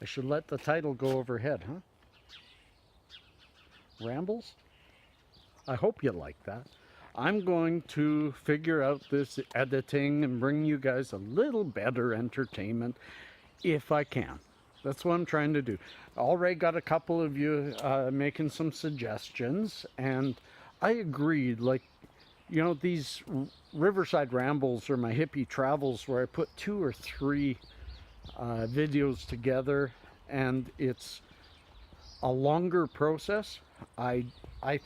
I should let the title go overhead, huh? Rambles? I hope you like that. I'm going to figure out this editing and bring you guys a little better entertainment if I can. That's what I'm trying to do. Already got a couple of you making some suggestions, and I agreed. Like, you know, these Riverside Rambles or my hippie travels where I put 2 or 3 videos together, and it's a longer process. I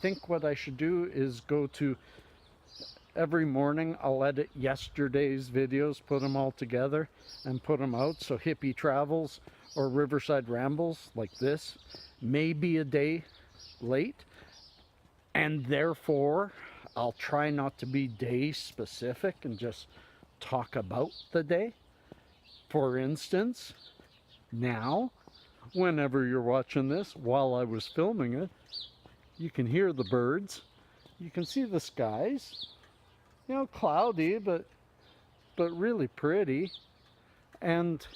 think what I should do is go to every morning. I'll edit yesterday's videos, put them all together and put them out. So hippie travels or Riverside Rambles like this may be a day late, and therefore I'll try not to be day specific and just talk about the day. For instance, now, whenever you're watching this, while I was filming it, you can hear the birds, you can see the skies, you know, cloudy, but really pretty. And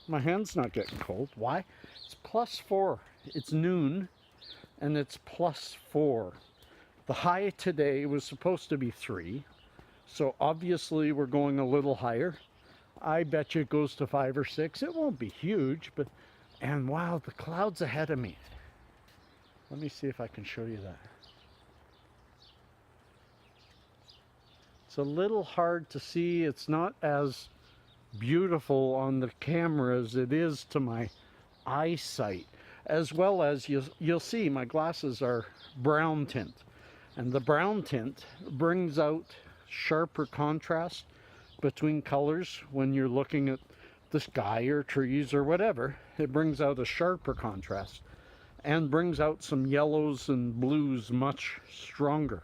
my hand's not getting cold. Why? It's +4. It's noon, and it's +4. The high today was supposed to be 3, so obviously we're going a little higher. I bet you it goes to 5 or 6. It won't be huge, but, and wow, the clouds ahead of me. Let me see if I can show you that. It's a little hard to see. It's not as beautiful on the camera as it is to my eyesight. As well as you'll see my glasses are brown tint, and the brown tint brings out sharper contrast between colors when you're looking at the sky or trees or whatever. It brings out a sharper contrast and brings out some yellows and blues much stronger.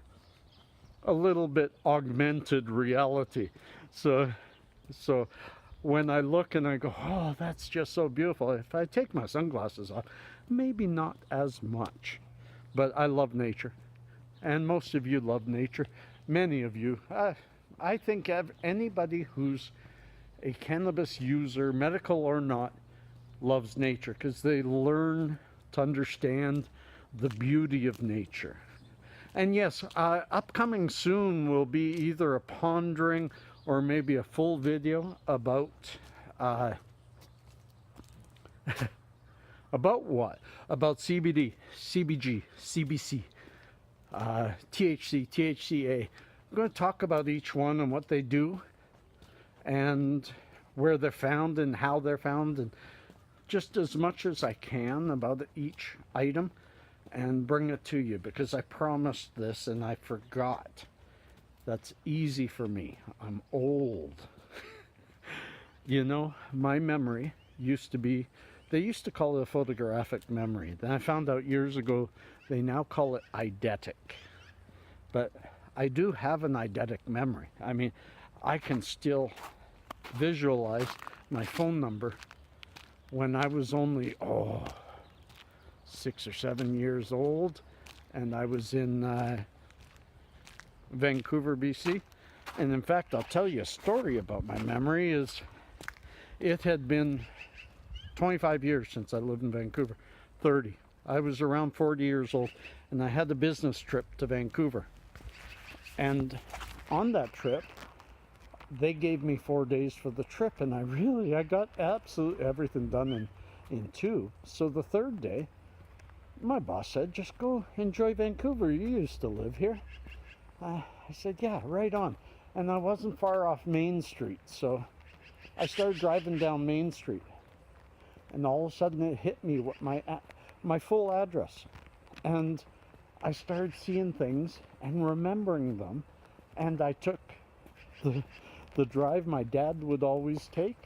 A little bit augmented reality. So when I look and I go, oh, that's just so beautiful. If I take my sunglasses off, maybe not as much. But I love nature. And most of you love nature. Many of you. I think anybody who's a cannabis user, medical or not, loves nature because they learn to understand the beauty of nature. And yes, upcoming soon will be either a pondering or maybe a full video about about what? About CBD, CBG, CBC, THC, THCA. I'm going to talk about each one and what they do and where they're found and how they're found, and just as much as I can about each item, and bring it to you because I promised this and I forgot. That's easy for me. I'm old. You know, my memory used to be, they used to call it a photographic memory. Then I found out years ago they now call it eidetic. But I do have an eidetic memory. I mean, I can still visualize my phone number when I was only, 6 or 7 years old, and I was in Vancouver, BC. And in fact, I'll tell you a story about my memory. Is it had been 25 years since I lived in Vancouver. 30. I was around 40 years old, and I had a business trip to Vancouver. And on that trip, they gave me 4 days for the trip, and I got absolutely everything done in 2. So the third day, my boss said, just go enjoy Vancouver. You used to live here. I said, yeah, right on. And I wasn't far off Main Street, so I started driving down Main Street. And all of a sudden it hit me what my full address. And I started seeing things and remembering them. And I took the drive my dad would always take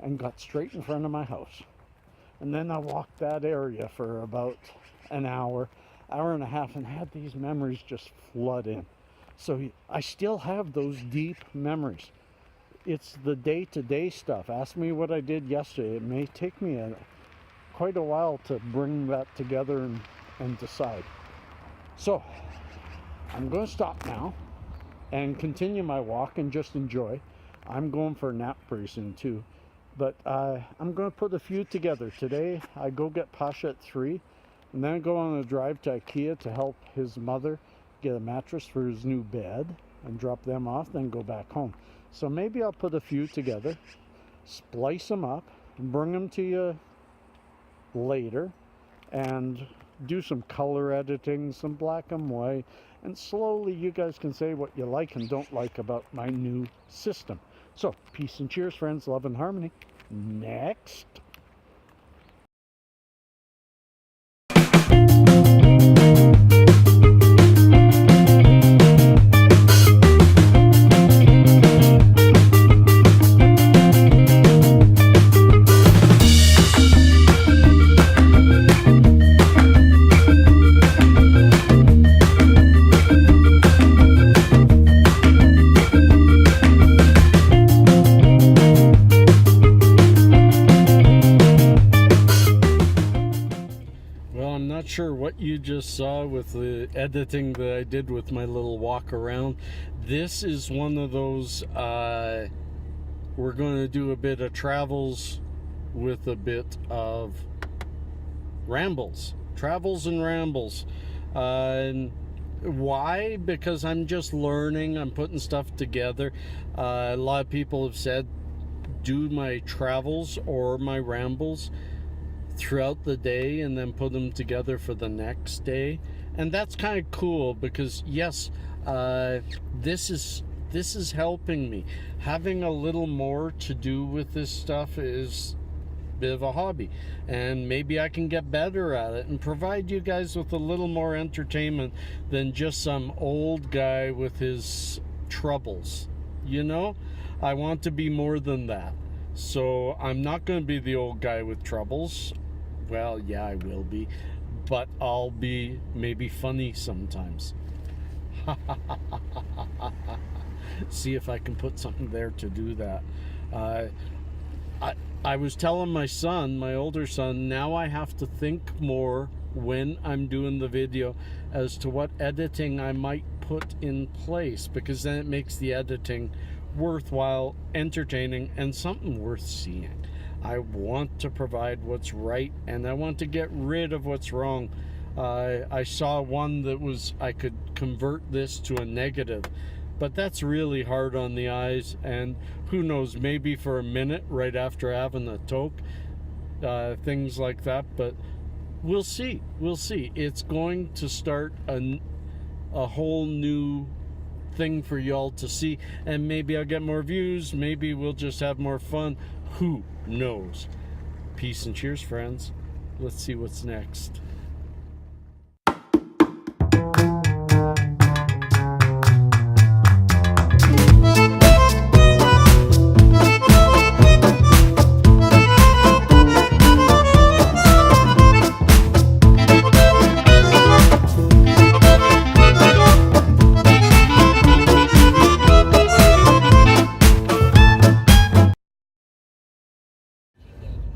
and got straight in front of my house. And then I walked that area for about an hour and a half, and had these memories just flood in. So I still have those deep memories. It's the day-to-day stuff. Ask me what I did yesterday. It may take me quite a while to bring that together and decide. So I'm going to stop now and continue my walk and just enjoy. I'm going for a nap pretty soon too. But I'm going to put a few together. Today I go get Pasha at 3, and then I go on a drive to IKEA to help his mother get a mattress for his new bed and drop them off, then go back home. So maybe I'll put a few together, splice them up, and bring them to you later, and do some color editing, some black and white, and slowly you guys can say what you like and don't like about my new system. So, peace and cheers, friends, love and harmony. Next. Sure what you just saw with the editing that I did with my little walk around. This is one of those we're going to do a bit of travels with a bit of rambles, travels and rambles. Why? Because I'm just learning, I'm putting stuff together. A lot of people have said do my travels or my rambles throughout the day and then put them together for the next day, and that's kind of cool because yes, this is helping me. Having a little more to do with this stuff is a bit of a hobby, and maybe I can get better at it and provide you guys with a little more entertainment than just some old guy with his troubles. You know, I want to be more than that. So I'm not going to be the old guy with troubles. Well, yeah, I will be, but I'll be maybe funny sometimes. See if I can put something there to do that. I was telling my son, my older son, now I have to think more when I'm doing the video as to what editing I might put in place, because then it makes the editing worthwhile, entertaining, and something worth seeing. I want to provide what's right, and I want to get rid of what's wrong. I saw one that was, I could convert this to a negative, but that's really hard on the eyes, and who knows, maybe for a minute right after having a toke, things like that, but we'll see. It's going to start a whole new thing for y'all to see, and maybe I'll get more views, maybe we'll just have more fun, who knows. Peace and cheers, friends. Let's see what's next.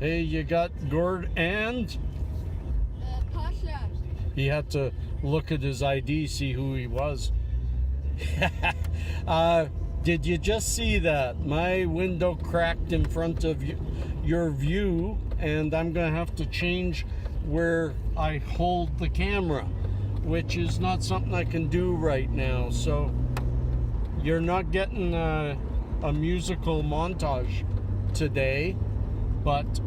Hey, you got Gord and? Pasha. He had to look at his ID, see who he was. Did you just see that? My window cracked in front of your view, and I'm going to have to change where I hold the camera, which is not something I can do right now. So you're not getting a musical montage today. But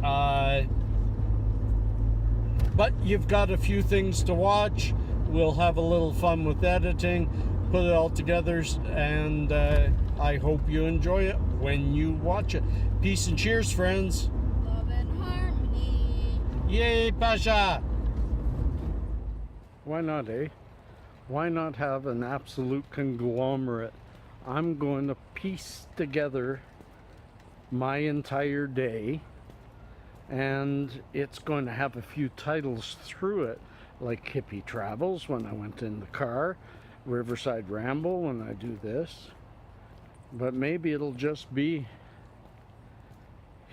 you've got a few things to watch. We'll have a little fun with editing, put it all together, and I hope you enjoy it when you watch it. Peace and cheers, friends. Love and harmony. Yay, Pasha! Why not, eh? Why not have an absolute conglomerate? I'm going to piece together my entire day, and it's going to have a few titles through it, like Hippie Travels when I went in the car, Riverside Ramble when I do this, but maybe it'll just be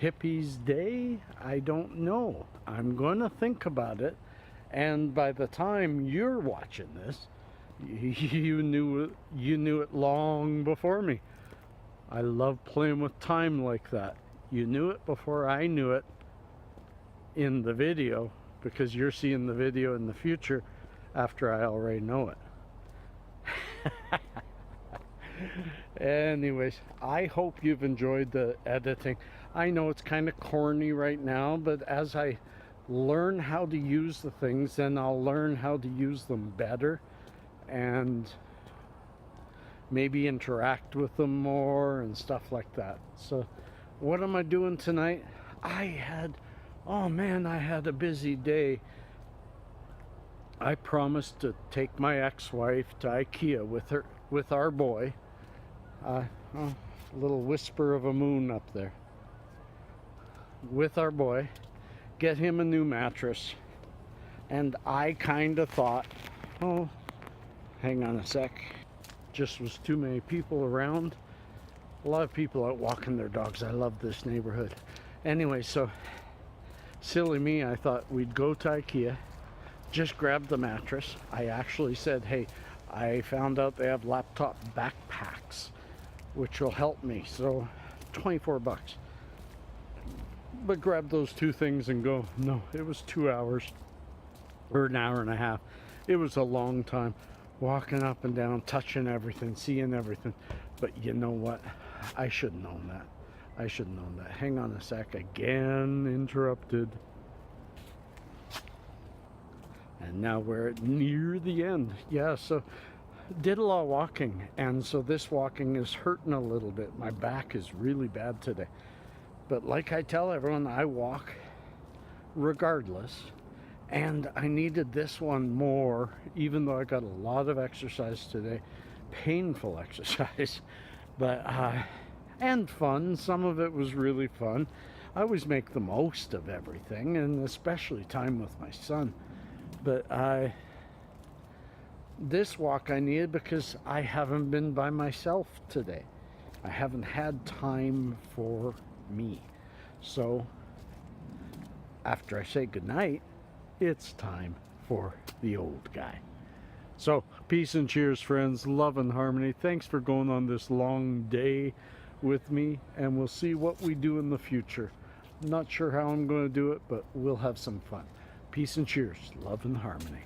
Hippie's Day. I don't know. I'm going to think about it, and by the time you're watching this, you knew it long before me. I love playing with time like that. You knew it before I knew it in the video, because you're seeing the video in the future after I already know it. Anyways, I hope you've enjoyed the editing. I know it's kind of corny right now, but as I learn how to use the things, then I'll learn how to use them better and maybe interact with them more and stuff like that. So what am I doing tonight? Oh man, I had a busy day. I promised to take my ex-wife to IKEA with our boy. A little whisper of a moon up there. With our boy, get him a new mattress. And I kind of thought, oh, hang on a sec. Just was too many people around. A lot of people out walking their dogs. I love this neighborhood. Anyway, so silly me, I thought we'd go to IKEA, just grab the mattress. I actually said, hey, I found out they have laptop backpacks, which will help me. So 24 bucks. But grab those two things and go. No, it was 2 hours or an hour and a half. It was a long time walking up and down, touching everything, seeing everything. But you know what? I should have known that. I should have known that. Hang on a sec. Again, interrupted. And now we're near the end. Yeah, so did a lot of walking. And so this walking is hurting a little bit. My back is really bad today. But like I tell everyone, I walk regardless. And I needed this one more, even though I got a lot of exercise today. Painful exercise. But, and fun. Some of it was really fun. I always make the most of everything, and especially time with my son. But this walk I needed because I haven't been by myself today. I haven't had time for me. So after I say goodnight, it's time for the old guy. So peace and cheers, friends. Love and harmony. Thanks for going on this long day with me, and we'll see what we do in the future. I'm not sure how I'm going to do it, but we'll have some fun. Peace and cheers. Love and harmony.